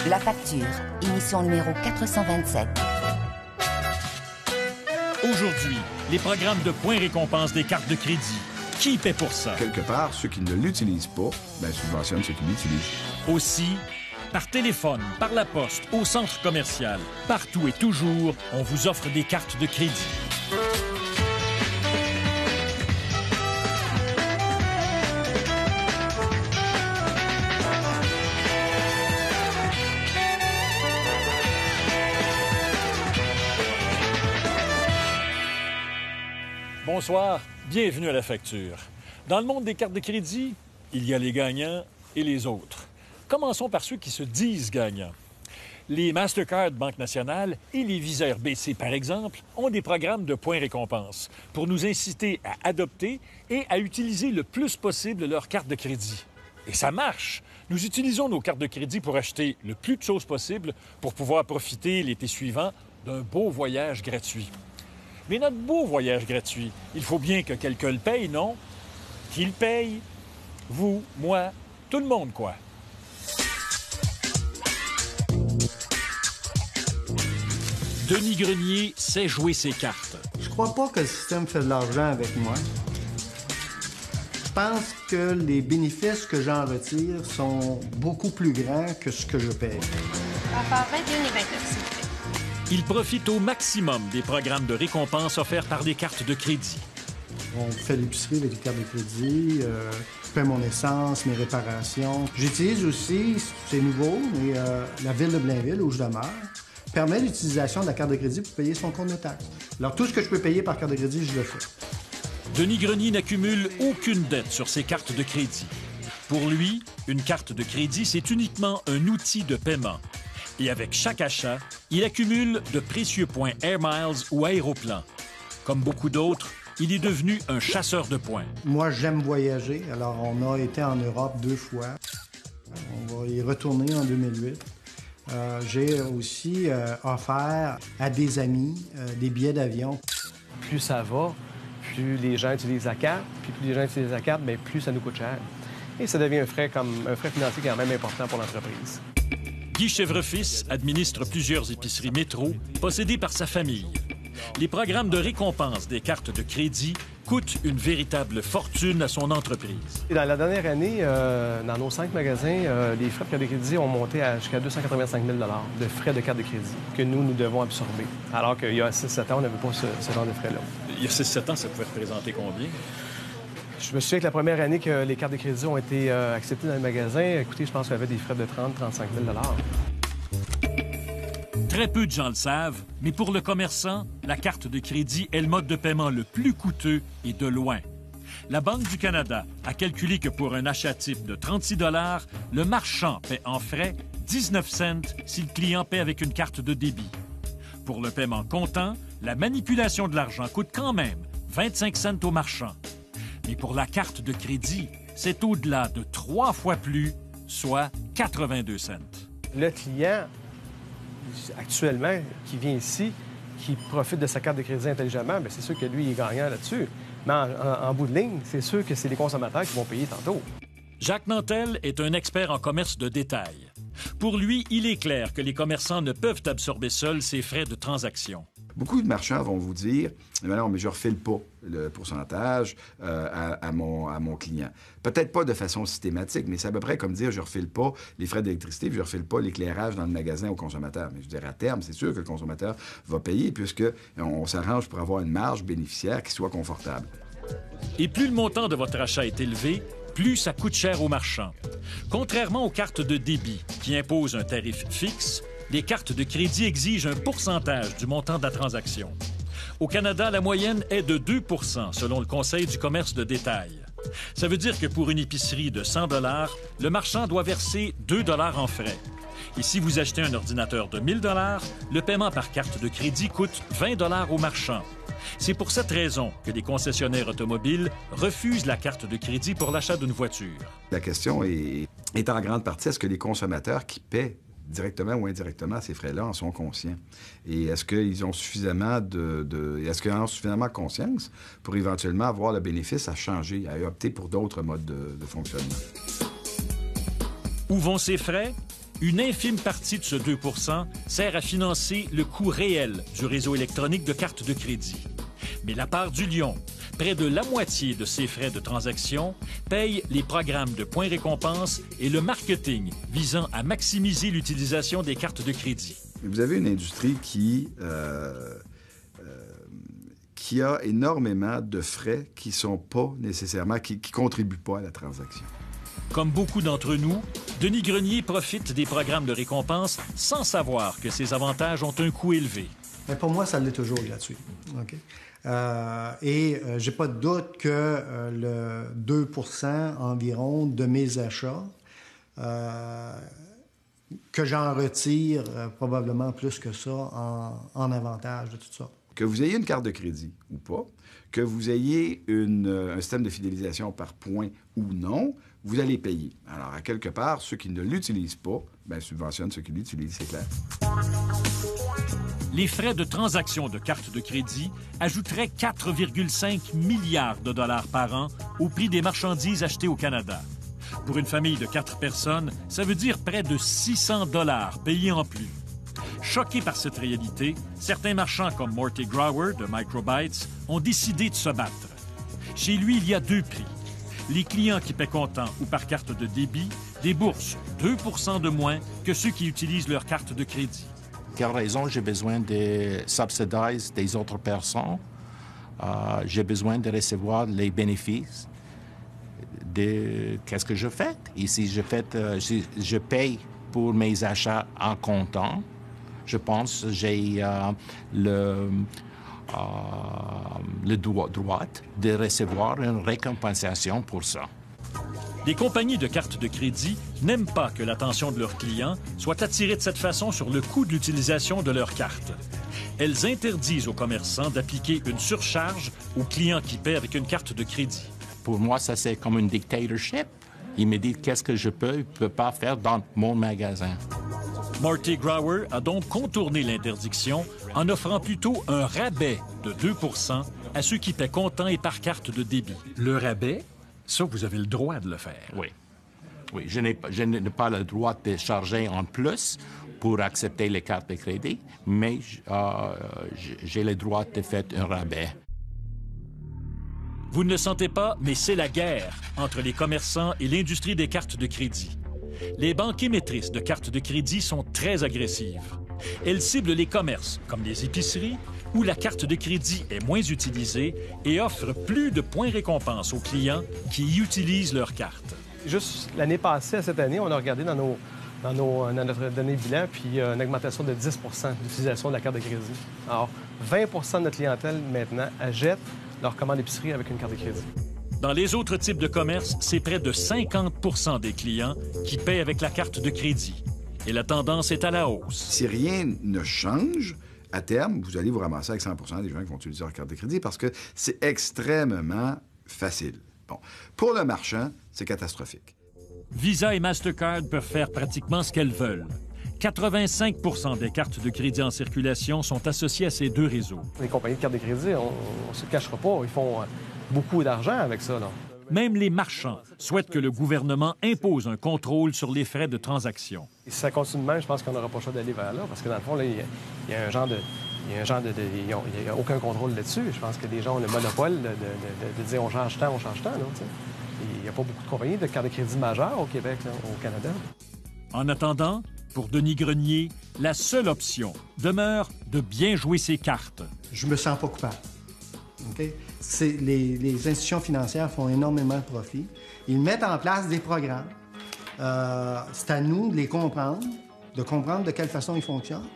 La facture, émission numéro 427. Aujourd'hui, les programmes de points récompense des cartes de crédit. Qui paie pour ça? Quelque part, ceux qui ne l'utilisent pas, subventionnent ceux qui l'utilisent. Aussi, par téléphone, par la poste, au centre commercial, partout et toujours, on vous offre des cartes de crédit. Bonsoir, bienvenue à La Facture. Dans le monde des cartes de crédit, il y a les gagnants et les autres. Commençons par ceux qui se disent gagnants. Les Mastercard Banque Nationale et les Visa RBC, par exemple, ont des programmes de points récompense pour nous inciter à adopter et à utiliser le plus possible leurs cartes de crédit. Et ça marche! Nous utilisons nos cartes de crédit pour acheter le plus de choses possible pour pouvoir profiter l'été suivant d'un beau voyage gratuit. Mais notre beau voyage gratuit, il faut bien que quelqu'un le paye, non? Qui le paye? Vous, moi, tout le monde, quoi. Denis Grenier sait jouer ses cartes. Je crois pas que le système fait de l'argent avec moi. Je pense que les bénéfices que j'en retire sont beaucoup plus grands que ce que je paye. À part 21 et 29, s'il vous plaît. Il profite au maximum des programmes de récompense offerts par des cartes de crédit. On fait l'épicerie avec des cartes de crédit, je paie mon essence, mes réparations. J'utilise aussi, c'est nouveau, mais la ville de Blainville, où je demeure, permet l'utilisation de la carte de crédit pour payer son compte de taxes. Alors, tout ce que je peux payer par carte de crédit, je le fais. Denis Grenier n'accumule aucune dette sur ses cartes de crédit. Pour lui, une carte de crédit, c'est uniquement un outil de paiement. Et avec chaque achat, il accumule de précieux points Air Miles ou Aéroplan. Comme beaucoup d'autres, il est devenu un chasseur de points. Moi, j'aime voyager. Alors, on a été en Europe 2 fois. On va y retourner en 2008. J'ai aussi offert à des amis des billets d'avion. Plus ça va, plus les gens utilisent la carte, puis plus les gens utilisent la carte, bien, plus ça nous coûte cher. Et ça devient un frais financier quand même important pour l'entreprise. Guy Chèvrefils administre plusieurs épiceries métro possédées par sa famille. Les programmes de récompense des cartes de crédit coûtent une véritable fortune à son entreprise. Et dans la dernière année, dans nos 5 magasins, les frais de carte de crédit ont monté jusqu'à 285 000 de frais de carte de crédit que nous devons absorber. Alors qu'il y a 6-7 ans, on n'avait pas ce genre de frais-là. Il y a 6-7 ans, ça pouvait représenter combien? Je me souviens que la première année que les cartes de crédit ont été acceptées dans le magasin, écoutez, je pense qu'il y avait des frais de 30-35 000 Très peu de gens le savent, mais pour le commerçant, la carte de crédit est le mode de paiement le plus coûteux et de loin. La Banque du Canada a calculé que pour un achat type de 36 $, le marchand paie en frais 19 cents si le client paie avec une carte de débit. Pour le paiement comptant, la manipulation de l'argent coûte quand même 25 cents au marchand. Mais pour la carte de crédit, c'est au-delà de 3 fois plus, soit 82 cents. Le client, actuellement, qui vient ici, qui profite de sa carte de crédit intelligemment, bien, c'est sûr que lui, il est gagnant là-dessus. Mais en bout de ligne, c'est sûr que c'est les consommateurs qui vont payer tantôt. Jacques Nantel est un expert en commerce de détail. Pour lui, il est clair que les commerçants ne peuvent absorber seuls ces frais de transaction. Beaucoup de marchands vont vous dire « Non, mais je ne refile pas le pourcentage à mon client. » Peut-être pas de façon systématique, mais c'est à peu près comme dire « Je ne refile pas les frais d'électricité, je ne refile pas l'éclairage dans le magasin au consommateur. » Mais je dirais à terme, c'est sûr que le consommateur va payer puisqu'on s'arrange pour avoir une marge bénéficiaire qui soit confortable. Et plus le montant de votre achat est élevé, plus ça coûte cher aux marchands. Contrairement aux cartes de débit qui imposent un tarif fixe, les cartes de crédit exigent un pourcentage du montant de la transaction. Au Canada, la moyenne est de 2 % selon le Conseil du commerce de détail. Ça veut dire que pour une épicerie de 100 $, le marchand doit verser 2 $ en frais. Et si vous achetez un ordinateur de 1 000 $, le paiement par carte de crédit coûte 20 $ au marchand. C'est pour cette raison que les concessionnaires automobiles refusent la carte de crédit pour l'achat d'une voiture. La question est en grande partie, est-ce que les consommateurs qui paient directement ou indirectement ces frais-là en sont conscients? Et est-ce qu'ils ont suffisamment est-ce qu'ils en ont suffisamment conscience pour éventuellement avoir le bénéfice à changer, à opter pour d'autres modes de fonctionnement? Où vont ces frais? Une infime partie de ce 2 % sert à financer le coût réel du réseau électronique de cartes de crédit. Mais la part du lion, près de la moitié de ces frais de transaction, paye les programmes de points récompenses et le marketing visant à maximiser l'utilisation des cartes de crédit. Vous avez une industrie qui a énormément de frais qui sont pas nécessairement, qui contribuent pas à la transaction. Comme beaucoup d'entre nous, Denis Grenier profite des programmes de récompense sans savoir que ces avantages ont un coût élevé. Mais pour moi, ça l'est toujours gratuit. Okay? J'ai pas de doute que le 2 % environ de mes achats, que j'en retire probablement plus que ça en avantage de tout ça. Que vous ayez une carte de crédit ou pas, que vous ayez un système de fidélisation par points ou non, vous allez payer. Alors, à quelque part, ceux qui ne l'utilisent pas, bien, subventionnent ceux qui l'utilisent, c'est clair. Les frais de transaction de cartes de crédit ajouteraient 4,5 milliards de dollars par an au prix des marchandises achetées au Canada. Pour une famille de 4 personnes, ça veut dire près de 600 dollars payés en plus. Choqués par cette réalité, certains marchands comme Morty Grower de Microbytes ont décidé de se battre. Chez lui, il y a 2 prix. Les clients qui paient comptant ou par carte de débit déboursent 2 % de moins que ceux qui utilisent leur carte de crédit. Quelle raison j'ai besoin de subsidiser des autres personnes? J'ai besoin de recevoir les bénéfices de qu'est-ce que je fais. Et si je paye pour mes achats en comptant, je pense que j'ai le droit de recevoir une récompensation pour ça. Les compagnies de cartes de crédit n'aiment pas que l'attention de leurs clients soit attirée de cette façon sur le coût de l'utilisation de leurs cartes. Elles interdisent aux commerçants d'appliquer une surcharge aux clients qui paient avec une carte de crédit. Pour moi, ça, c'est comme une dictatorship. Il me dit qu'est-ce que je peux pas faire dans mon magasin. Morty Grower a donc contourné l'interdiction en offrant plutôt un rabais de 2 % à ceux qui paient comptant et par carte de débit. Le rabais, ça, vous avez le droit de le faire. Oui. Oui, je n'ai pas le droit de charger en plus pour accepter les cartes de crédit, mais j'ai le droit de faire un rabais. Vous ne le sentez pas, mais c'est la guerre entre les commerçants et l'industrie des cartes de crédit. Les banques émettrices de cartes de crédit sont très agressives. Elles ciblent les commerces, comme les épiceries, où la carte de crédit est moins utilisée et offrent plus de points récompense aux clients qui y utilisent leur carte. Juste l'année passée, à cette année, on a regardé dans notre données bilan, puis une augmentation de 10 % d'utilisation de la carte de crédit. Alors, 20 % de notre clientèle, maintenant, achète leur commande d'épicerie avec une carte de crédit. Dans les autres types de commerce, c'est près de 50 % des clients qui paient avec la carte de crédit. Et la tendance est à la hausse. Si rien ne change, à terme, vous allez vous ramasser avec 100 % des gens qui vont utiliser leur carte de crédit parce que c'est extrêmement facile. Bon. Pour le marchand, c'est catastrophique. Visa et Mastercard peuvent faire pratiquement ce qu'elles veulent. 85 % des cartes de crédit en circulation sont associées à ces 2 réseaux. Les compagnies de cartes de crédit, on ne se cachera pas, ils font beaucoup d'argent avec ça, là. Même les marchands souhaitent que le gouvernement impose un contrôle sur les frais de transaction. Et si ça continue de même, je pense qu'on n'aura pas le choix d'aller vers là, parce que dans le fond, là, il y a un genre de... Il n'y a aucun contrôle là-dessus. Je pense que les gens ont le monopole de dire on change tant, là. Il n'y a pas beaucoup de compagnies de cartes de crédit majeures au Québec, là, au Canada. En attendant, pour Denis Grenier, la seule option demeure de bien jouer ses cartes. Je me sens pas coupable. Okay? Les institutions financières font énormément de profit. Ils mettent en place des programmes. C'est à nous de les comprendre, de quelle façon ils fonctionnent,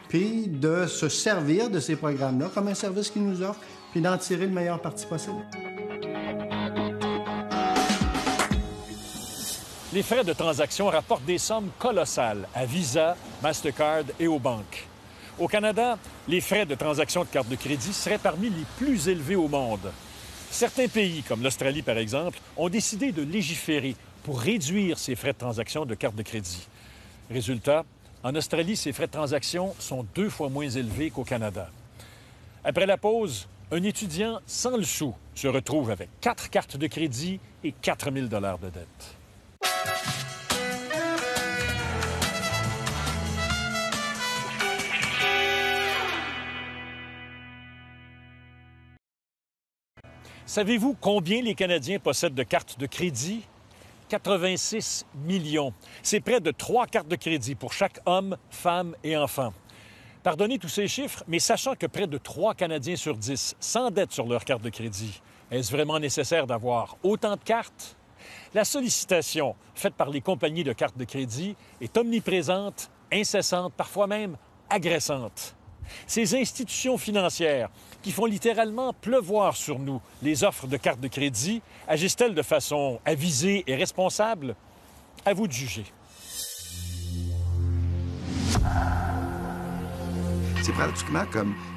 puis de se servir de ces programmes-là comme un service qu'ils nous offrent, puis d'en tirer le meilleur parti possible. Les frais de transaction rapportent des sommes colossales à Visa, Mastercard et aux banques. Au Canada, les frais de transaction de carte de crédit seraient parmi les plus élevés au monde. Certains pays, comme l'Australie par exemple, ont décidé de légiférer pour réduire ces frais de transaction de carte de crédit. Résultat, en Australie, ces frais de transaction sont 2 fois moins élevés qu'au Canada. Après la pause, un étudiant sans le sou se retrouve avec 4 cartes de crédit et 4 000 $ de dette. Savez-vous combien les Canadiens possèdent de cartes de crédit? 86 millions. C'est près de 3 cartes de crédit pour chaque homme, femme et enfant. Pardonnez tous ces chiffres, mais sachant que près de 3 Canadiens sur 10 s'endettent sur leur carte de crédit, est-ce vraiment nécessaire d'avoir autant de cartes? La sollicitation faite par les compagnies de cartes de crédit est omniprésente, incessante, parfois même agressante. Ces institutions financières qui font littéralement pleuvoir sur nous les offres de cartes de crédit, agissent-elles de façon avisée et responsable? À vous de juger. C'est pratiquement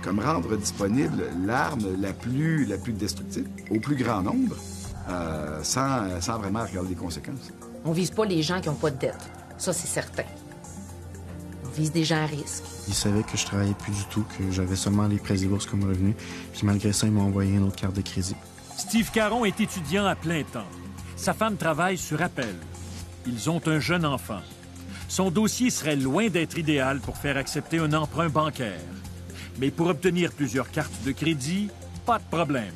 comme rendre disponible l'arme la plus destructive au plus grand nombre sans vraiment regarder les conséquences. On vise pas les gens qui n'ont pas de dette. Ça, c'est certain. On vise des gens à risque. Ils savaient que je travaillais plus du tout, que j'avais seulement les prêts et bourses comme revenu. Puis malgré ça, ils m'ont envoyé une autre carte de crédit. Steve Caron est étudiant à plein temps. Sa femme travaille sur appel. Ils ont un jeune enfant. Son dossier serait loin d'être idéal pour faire accepter un emprunt bancaire. Mais pour obtenir plusieurs cartes de crédit, pas de problème.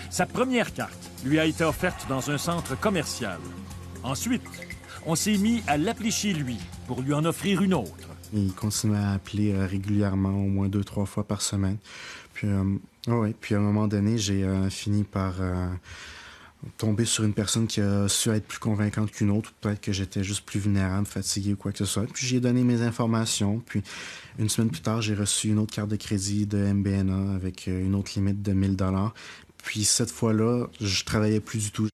Sa première carte lui a été offerte dans un centre commercial. Ensuite, on s'est mis à l'appeler chez lui pour lui en offrir une autre. Il continuait à appeler régulièrement, au moins 2-3 fois par semaine. Puis, puis à un moment donné, j'ai fini par tomber sur une personne qui a su être plus convaincante qu'une autre. Peut-être que j'étais juste plus vulnérable, fatigué ou quoi que ce soit. Puis j'ai donné mes informations. Puis une semaine plus tard, j'ai reçu une autre carte de crédit de MBNA avec une autre limite de 1 000 $. Puis cette fois-là, je travaillais plus du tout.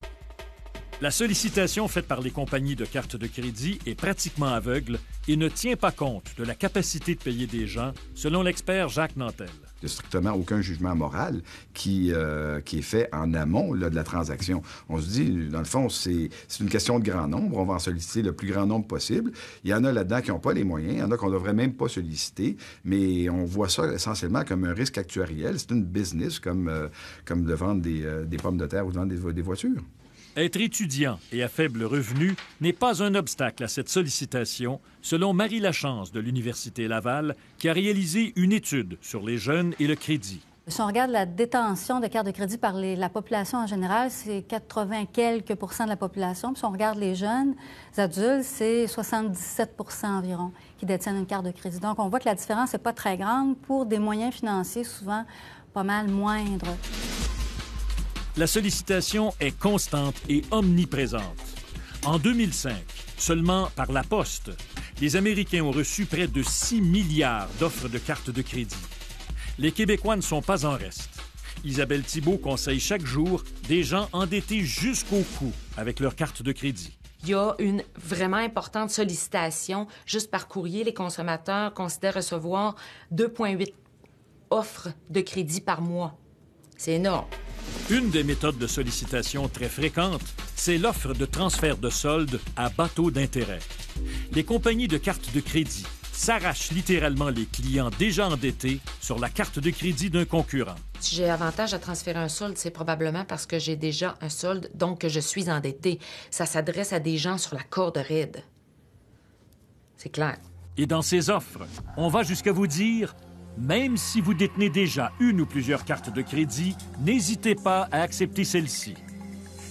La sollicitation faite par les compagnies de cartes de crédit est pratiquement aveugle et ne tient pas compte de la capacité de payer des gens, selon l'expert Jacques Nantel. Il n'y a strictement aucun jugement moral qui est fait en amont là, de la transaction. On se dit, dans le fond, c'est une question de grand nombre. On va en solliciter le plus grand nombre possible. Il y en a là-dedans qui n'ont pas les moyens. Il y en a qu'on ne devrait même pas solliciter. Mais on voit ça essentiellement comme un risque actuariel. C'est une business comme de vendre des pommes de terre ou de vendre des voitures. Être étudiant et à faible revenu n'est pas un obstacle à cette sollicitation, selon Marie Lachance de l'Université Laval, qui a réalisé une étude sur les jeunes et le crédit. Si on regarde la détention de cartes de crédit par la population en général, c'est 80 quelques % de la population. Puis si on regarde les jeunes, les adultes, c'est 77 % environ qui détiennent une carte de crédit. Donc, on voit que la différence n'est pas très grande pour des moyens financiers souvent pas mal moindres. La sollicitation est constante et omniprésente. En 2005, seulement par la Poste, les Américains ont reçu près de 6 milliards d'offres de cartes de crédit. Les Québécois ne sont pas en reste. Isabelle Thibault conseille chaque jour des gens endettés jusqu'au cou avec leurs cartes de crédit. Il y a une vraiment importante sollicitation. Juste par courrier, les consommateurs considèrent recevoir 2,8 offres de crédit par mois. C'est énorme. Une des méthodes de sollicitation très fréquentes, c'est l'offre de transfert de solde à bas taux d'intérêt. Les compagnies de cartes de crédit s'arrachent littéralement les clients déjà endettés sur la carte de crédit d'un concurrent. Si j'ai avantage à transférer un solde, c'est probablement parce que j'ai déjà un solde, donc que je suis endetté. Ça s'adresse à des gens sur la corde raide. C'est clair. Et dans ces offres, on va jusqu'à vous dire... Même si vous détenez déjà une ou plusieurs cartes de crédit, n'hésitez pas à accepter celle-ci.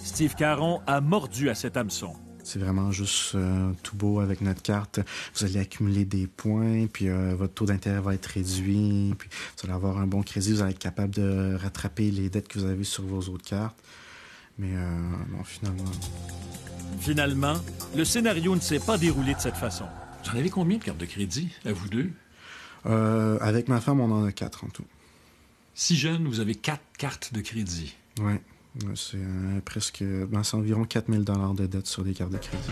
Steve Caron a mordu à cet hameçon. C'est vraiment juste tout beau avec notre carte. Vous allez accumuler des points, puis votre taux d'intérêt va être réduit, puis vous allez avoir un bon crédit, vous allez être capable de rattraper les dettes que vous avez sur vos autres cartes. Mais bon, Finalement, le scénario ne s'est pas déroulé de cette façon. Vous en avez combien de cartes de crédit, à vous deux? Avec ma femme, on en a 4 en tout. Si jeune, vous avez 4 cartes de crédit. Oui, c'est c'est environ 4 000 $ de dette sur des cartes de crédit.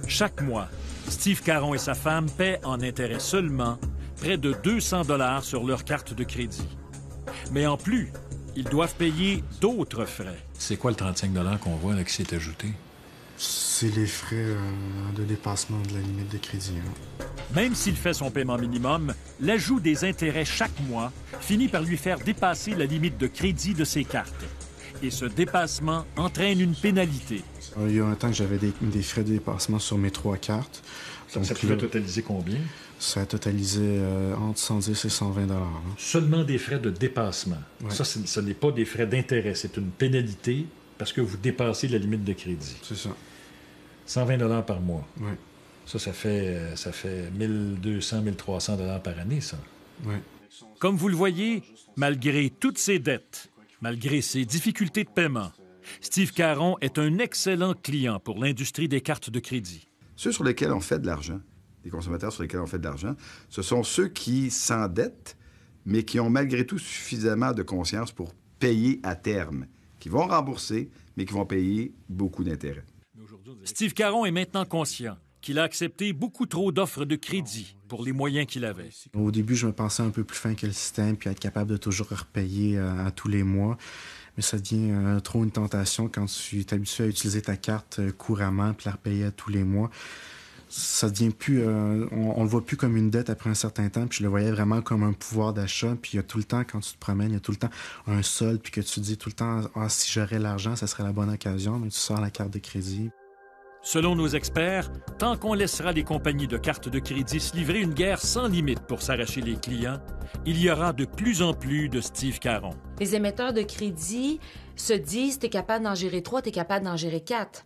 Chaque mois, Steve Caron et sa femme paient en intérêt seulement près de 200 $ sur leur carte de crédit. Mais en plus, ils doivent payer d'autres frais. C'est quoi le 35 $ qu'on voit là, qui s'est ajouté? C'est les frais de dépassement de la limite de crédit. Hein. Même s'il fait son paiement minimum, l'ajout des intérêts chaque mois finit par lui faire dépasser la limite de crédit de ses cartes. Et ce dépassement entraîne une pénalité. Il y a un temps que j'avais des frais de dépassement sur mes 3 cartes. Ça pouvait totaliser combien? Ça a totalisé entre 110 et 120 $. Seulement des frais de dépassement. Ouais. Ça, ce n'est pas des frais d'intérêt. C'est une pénalité parce que vous dépassez la limite de crédit. C'est ça. 120 $ par mois. Oui. Ça fait 1 200, 1 300 $ par année, ça. Oui. Comme vous le voyez, malgré toutes ses dettes, malgré ses difficultés de paiement, Steve Caron est un excellent client pour l'industrie des cartes de crédit. Ceux sur lesquels on fait de l'argent, les consommateurs sur lesquels on fait de l'argent, ce sont ceux qui s'endettent, mais qui ont malgré tout suffisamment de conscience pour payer à terme, qui vont rembourser, mais qui vont payer beaucoup d'intérêts. Steve Caron est maintenant conscient qu'il a accepté beaucoup trop d'offres de crédit pour les moyens qu'il avait. Au début, je me pensais un peu plus fin que le système, puis être capable de toujours repayer à tous les mois. Mais ça devient trop une tentation quand tu es habitué à utiliser ta carte couramment, puis la repayer à tous les mois. Ça devient plus... on le voit plus comme une dette après un certain temps, puis je le voyais vraiment comme un pouvoir d'achat. Puis il y a tout le temps, quand tu te promènes, il y a tout le temps un solde, puis que tu te dis tout le temps, « Ah, si j'aurais l'argent, ça serait la bonne occasion. » Mais tu sors la carte de crédit. Selon nos experts, tant qu'on laissera les compagnies de cartes de crédit se livrer une guerre sans limite pour s'arracher les clients, il y aura de plus en plus de Steve Caron. Les émetteurs de crédit se disent « t'es capable d'en gérer 3, t'es capable d'en gérer 4 ».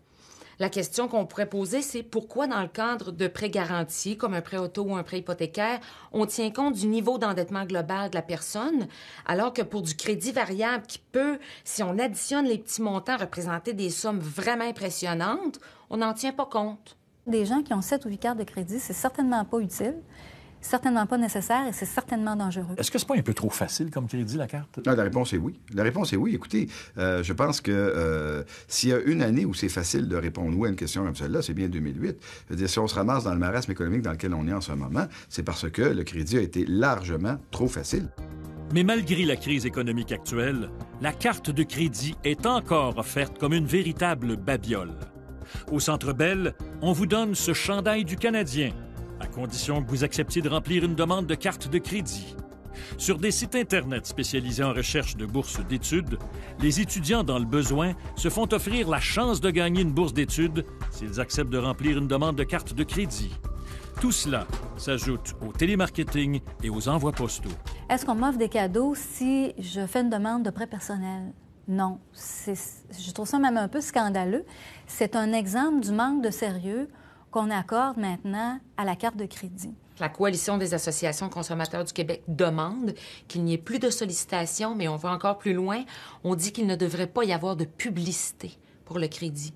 La question qu'on pourrait poser, c'est pourquoi dans le cadre de prêts garantis, comme un prêt auto ou un prêt hypothécaire, on tient compte du niveau d'endettement global de la personne, alors que pour du crédit variable qui peut, si on additionne les petits montants, représenter des sommes vraiment impressionnantes, on n'en tient pas compte. Des gens qui ont 7 ou 8 cartes de crédit, c'est certainement pas utile, certainement pas nécessaire et c'est certainement dangereux. Est-ce que c'est pas un peu trop facile comme crédit, la carte? Non, la réponse est oui. La réponse est oui. Écoutez, je pense que s'il y a une année où c'est facile de répondre oui à une question comme celle-là, c'est bien 2008. Je veux dire, si on se ramasse dans le marasme économique dans lequel on est en ce moment, c'est parce que le crédit a été largement trop facile. Mais malgré la crise économique actuelle, la carte de crédit est encore offerte comme une véritable babiole. Au Centre Bell, on vous donne ce chandail du Canadien, à condition que vous acceptiez de remplir une demande de carte de crédit. Sur des sites Internet spécialisés en recherche de bourses d'études, les étudiants dans le besoin se font offrir la chance de gagner une bourse d'études s'ils acceptent de remplir une demande de carte de crédit. Tout cela s'ajoute au télémarketing et aux envois postaux. Est-ce qu'on m'offre des cadeaux si je fais une demande de prêt personnel? Non. Je trouve ça même un peu scandaleux. C'est un exemple du manque de sérieux qu'on accorde maintenant à la carte de crédit. La Coalition des associations consommateurs du Québec demande qu'il n'y ait plus de sollicitations, mais on va encore plus loin. On dit qu'il ne devrait pas y avoir de publicité pour le crédit.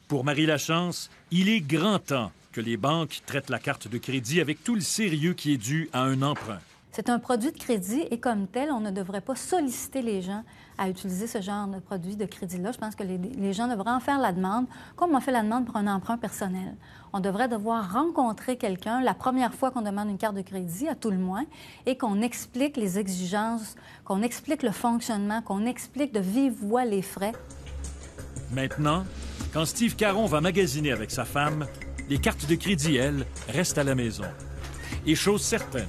Pour Marie Lachance, il est grand temps que les banques traitent la carte de crédit avec tout le sérieux qui est dû à un emprunt. C'est un produit de crédit et comme tel, on ne devrait pas solliciter les gens à utiliser ce genre de produit de crédit-là. Je pense que les gens devraient en faire la demande, comme on fait la demande pour un emprunt personnel. On devrait devoir rencontrer quelqu'un la première fois qu'on demande une carte de crédit, à tout le moins, et qu'on explique les exigences, qu'on explique le fonctionnement, qu'on explique de vive voix les frais. Maintenant, quand Steve Caron va magasiner avec sa femme, les cartes de crédit, elles, restent à la maison. Et chose certaine,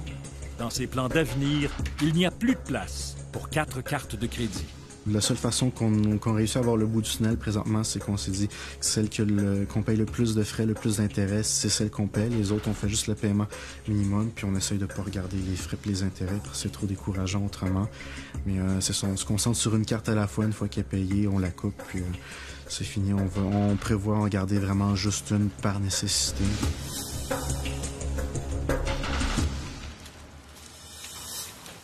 dans ses plans d'avenir, il n'y a plus de place pour 4 cartes de crédit. La seule façon qu'on réussit à avoir le bout du tunnel présentement, c'est qu'on s'est dit que celle qu'on paye le plus de frais, le plus d'intérêts, c'est celle qu'on paye. Les autres, on fait juste le paiement minimum, puis on essaye de ne pas regarder les frais et les intérêts, parce que c'est trop décourageant autrement. Mais c'est ça, on se concentre sur une carte à la fois. Une fois qu'elle est payée, on la coupe, puis c'est fini. On prévoit en garder vraiment juste une par nécessité.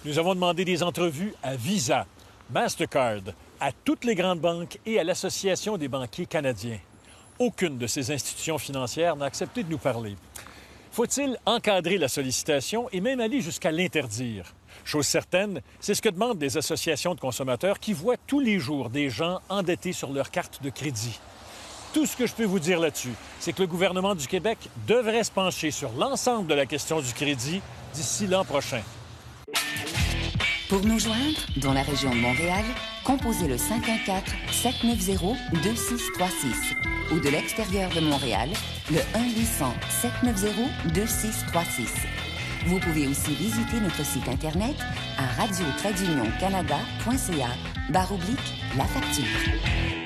Nous avons demandé des entrevues à Visa, Mastercard, à toutes les grandes banques et à l'Association des banquiers canadiens. Aucune de ces institutions financières n'a accepté de nous parler. Faut-il encadrer la sollicitation et même aller jusqu'à l'interdire? Chose certaine, c'est ce que demandent des associations de consommateurs qui voient tous les jours des gens endettés sur leur carte de crédit. Tout ce que je peux vous dire là-dessus, c'est que le gouvernement du Québec devrait se pencher sur l'ensemble de la question du crédit d'ici l'an prochain. Pour nous joindre, dans la région de Montréal, composez le 514-790-2636 ou de l'extérieur de Montréal, le 1-800-790-2636. Vous pouvez aussi visiter notre site Internet à radio-canada.ca/la facture.